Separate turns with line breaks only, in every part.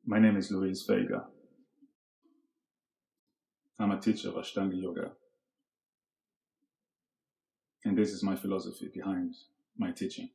My name is Luis Vega. I'm a teacher of Ashtanga Yoga. And this is my philosophy behind my teaching.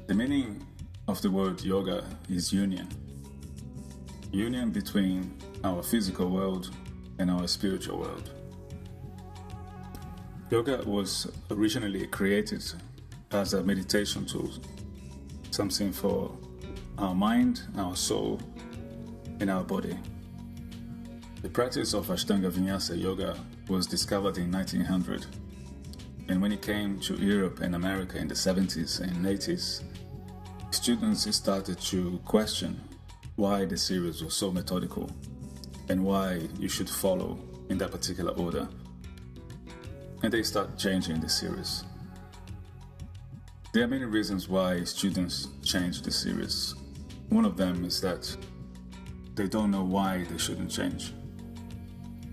The meaning of the word yoga is union. Union between our physical world and our spiritual world. Yoga was originally created as a meditation tool, something for our mind, our soul, and our body. The practice of Ashtanga Vinyasa Yoga was discovered in 1900, and when it came to Europe and America in the 70s and 80s, students started to question why the series was so methodical and why you should follow in that particular order. And they start changing the series. There are many reasons why students change the series. One of them is that they don't know why they shouldn't change.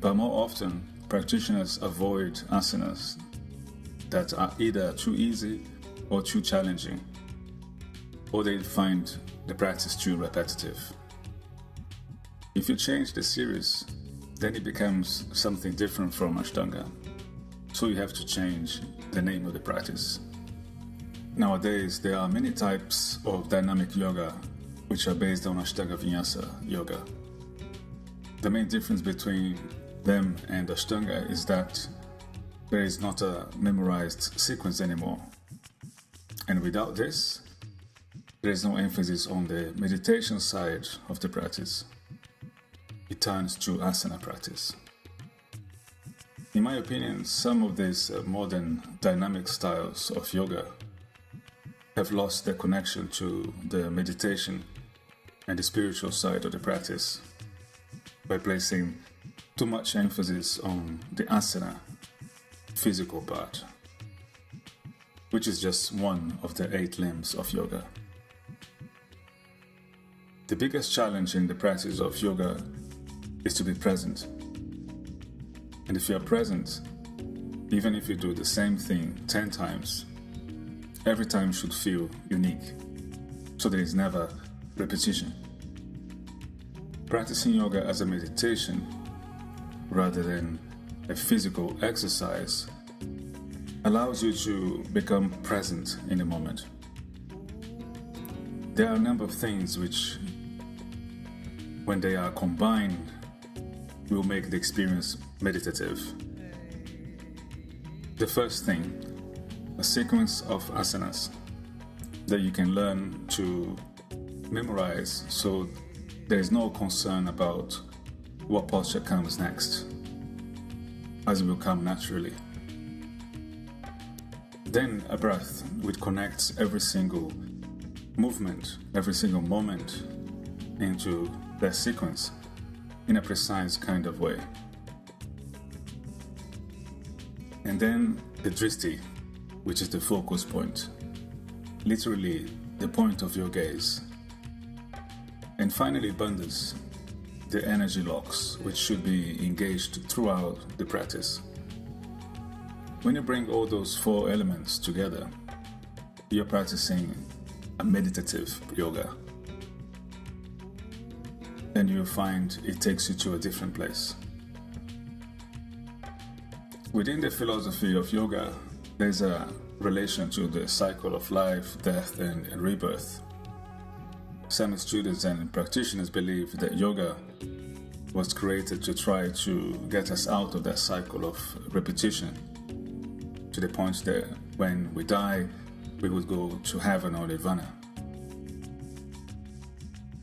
But more often, practitioners avoid asanas that are either too easy or too challenging, or they find the practice too repetitive. If you change the series, then it becomes something different from Ashtanga. So you have to change the name of the practice. Nowadays, there are many types of dynamic yoga which are based on Ashtanga Vinyasa Yoga. The main difference between them and Ashtanga is that there is not a memorized sequence anymore. And without this, there is no emphasis on the meditation side of the practice. It turns to asana practice. In my opinion, some of these modern dynamic styles of yoga have lost their connection to the meditation and the spiritual side of the practice by placing too much emphasis on the asana, physical part, which is just one of the 8 limbs of yoga. The biggest challenge in the practice of yoga is to be present. And if you are present, even if you do the same thing 10 times, every time should feel unique, so there is never repetition. Practicing yoga as a meditation rather than a physical exercise allows you to become present in the moment. There are a number of things which, when they are combined, will make the experience meditative. The first thing, a sequence of asanas that you can learn to memorize, so there is no concern about what posture comes next, as it will come naturally. Then a breath which connects every single movement, every single moment into their sequence in a precise kind of way. And then the drishti, which is the focus point, literally the point of your gaze. And finally bandhas, the energy locks, which should be engaged throughout the practice. When you bring all those 4 elements together, you're practicing a meditative yoga. And you'll find it takes you to a different place. Within the philosophy of yoga, there's a relation to the cycle of life, death, and rebirth. Some students and practitioners believe that yoga was created to try to get us out of that cycle of repetition, to the point that when we die, we would go to heaven or nirvana.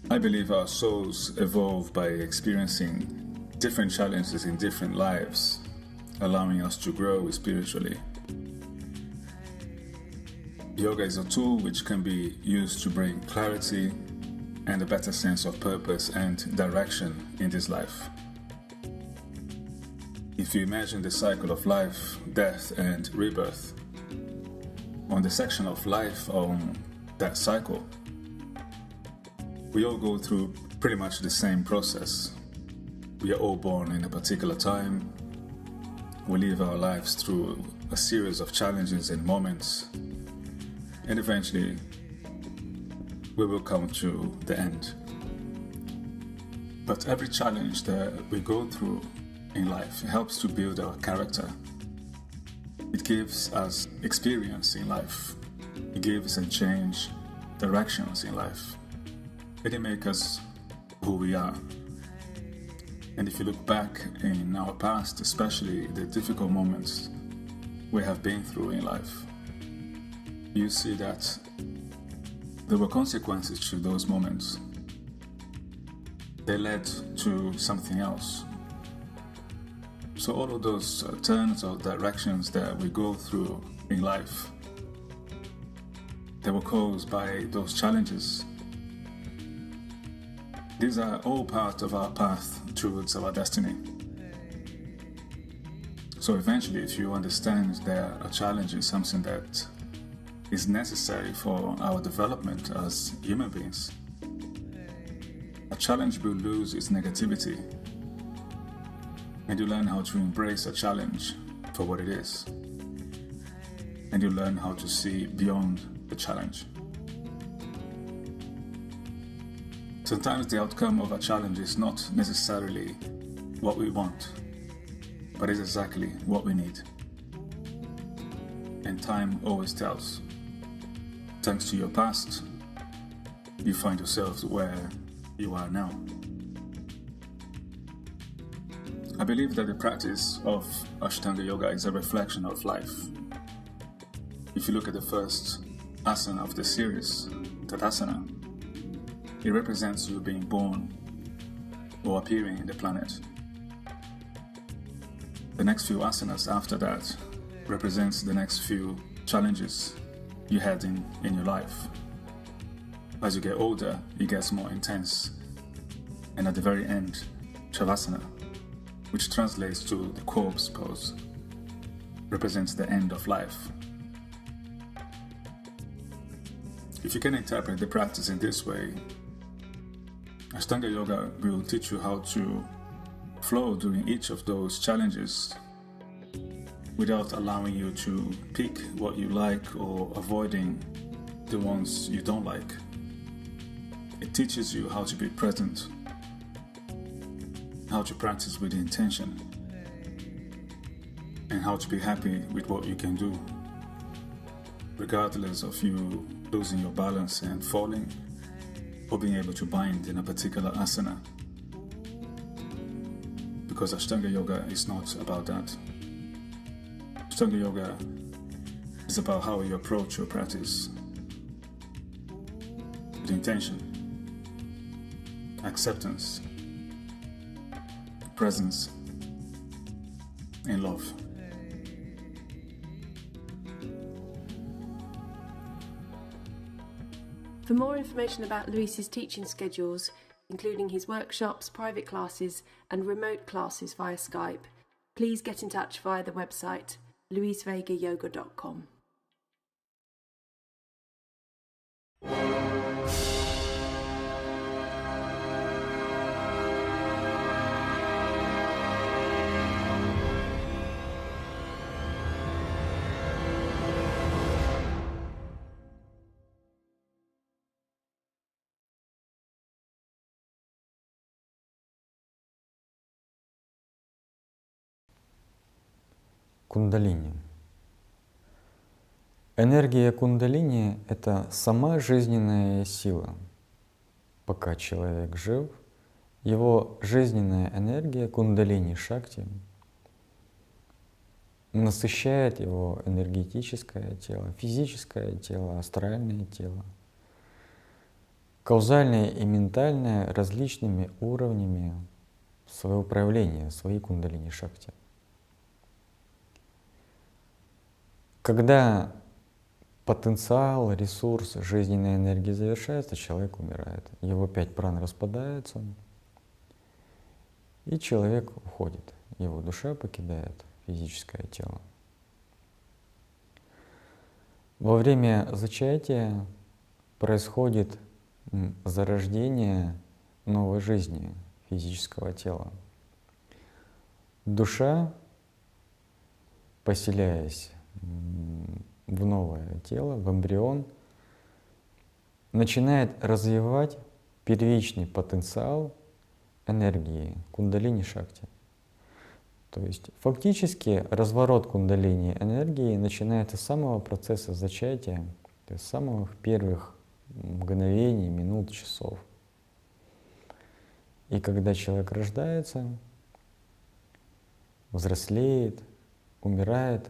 I believe our souls evolve by experiencing different challenges in different lives, allowing us to grow spiritually. Yoga is a tool which can be used to bring clarity and a better sense of purpose and direction in this life. If you imagine the cycle of life, death, and rebirth, on the section of life on that cycle, We all go through pretty much the same process. We are all born in a particular time. We live our lives through a series of challenges and moments. And eventually, we will come to the end. But every challenge that we go through in life helps to build our character. It gives us experience in life. It gives and change directions in life. It makes us who we are. And if you look back in our past, especially the difficult moments we have been through in life, you see that there were consequences to those moments. They led to something else. So all of those turns or directions that we go through in life, they were caused by those challenges. These are all part of our path towards our destiny. So eventually, if you understand that a challenge is something that is necessary for our development as human beings, a challenge will lose its negativity, and you learn how to embrace a challenge for what it is, and you learn how to see beyond the challenge. Sometimes the outcome of a challenge is not necessarily what we want, but is exactly what we need. And time always tells. Thanks to your past, you find yourself where you are now. I believe that the practice of Ashtanga Yoga is a reflection of life. If you look at the first asana of the series, Tadasana, it represents you being born or appearing in the planet. The next few asanas after that represents the next few challenges you had in your life. As you get older, it gets more intense. And at the very end, Shavasana, which translates to the corpse pose, represents the end of life. If you can interpret the practice in this way, Ashtanga Yoga will teach you how to flow during each of those challenges without allowing you to pick what you like or avoiding the ones you don't like. It teaches you how to be present, how to practice with intention, and how to be happy with what you can do, regardless of you losing your balance and falling, or being able to bind in a particular asana. Because Ashtanga Yoga is not about that. Ashtanga Yoga is about how you approach your practice with intention, acceptance, presence, and love.
For more information about Luis's teaching schedules, including his workshops, private classes, and remote classes via Skype, please get in touch via the website luisvegayoga.com.
Кундалини. Энергия кундалини — это сама жизненная сила. Пока человек жив, его жизненная энергия кундалини шакти насыщает его энергетическое тело, физическое тело, астральное тело, каузальное и ментальное различными уровнями своего проявления, своей кундалини шакти. Когда потенциал, ресурс жизненной энергии завершается, человек умирает. Его 5 пран распадаются, и человек уходит. Его душа покидает физическое тело. Во время зачатия происходит зарождение новой жизни физического тела. Душа, поселяясь в новое тело, в эмбрион, начинает развивать первичный потенциал энергии кундалини шакти. То есть фактически разворот кундалини энергии начинается с самого процесса зачатия, то есть с самых первых мгновений, минут, часов. И когда человек рождается, взрослеет, умирает,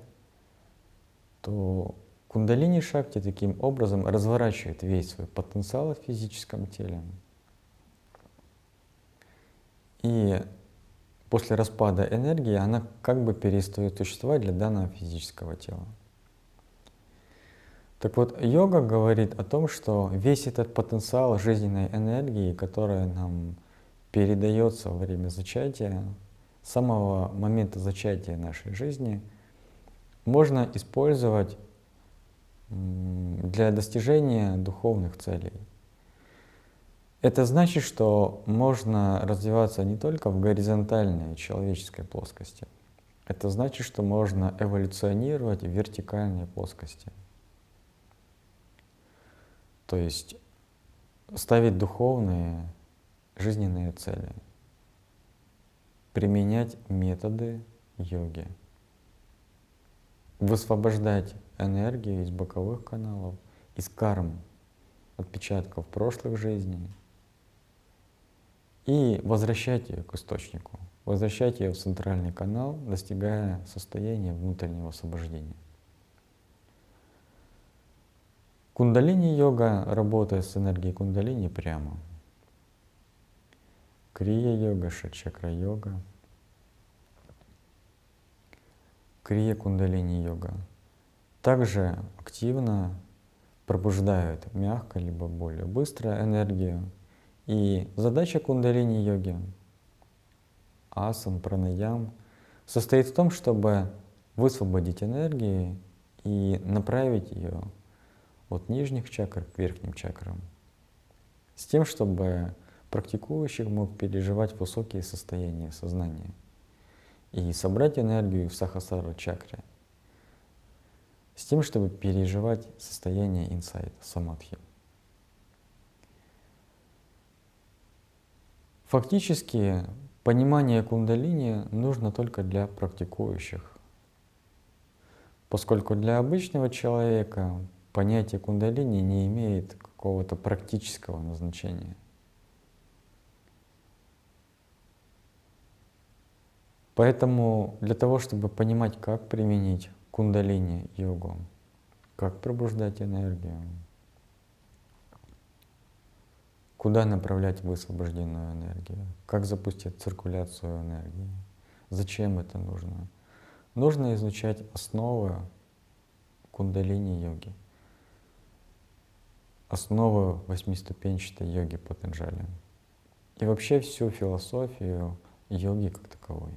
то кундалини шакти таким образом разворачивает весь свой потенциал в физическом теле. И после распада энергии она как бы перестает существовать для данного физического тела. Так вот, йога говорит о том, что весь этот потенциал жизненной энергии, которая нам передается во время зачатия, с самого момента зачатия нашей жизни, можно использовать для достижения духовных целей. Это значит, что можно развиваться не только в горизонтальной человеческой плоскости. Это значит, что можно эволюционировать в вертикальной плоскости. То есть ставить духовные жизненные цели, применять методы йоги, высвобождать энергию из боковых каналов, из карм, отпечатков прошлых жизней, и возвращать ее к источнику, возвращать ее в центральный канал, достигая состояния внутреннего освобождения. Кундалини-йога работает с энергией кундалини прямо. Крия-йога, шат-чакра-йога, крия-кундалини-йога также активно пробуждают мягко либо более быстро энергию. И задача кундалини-йоги, асан, пранаям, состоит в том, чтобы высвободить энергию и направить ее от нижних чакр к верхним чакрам, с тем, чтобы практикующий мог переживать высокие состояния сознания и собрать энергию в сахасрара чакре, с тем, чтобы переживать состояние инсайта, самадхи. Фактически понимание кундалини нужно только для практикующих, поскольку для обычного человека понятие кундалини не имеет какого-то практического назначения. Поэтому для того, чтобы понимать, как применить кундалини-йогу, как пробуждать энергию, куда направлять высвобожденную энергию, как запустить циркуляцию энергии, зачем это нужно. Нужно изучать основы кундалини-йоги, основы восьмиступенчатой йоги Патанджали и вообще всю философию йоги как таковой.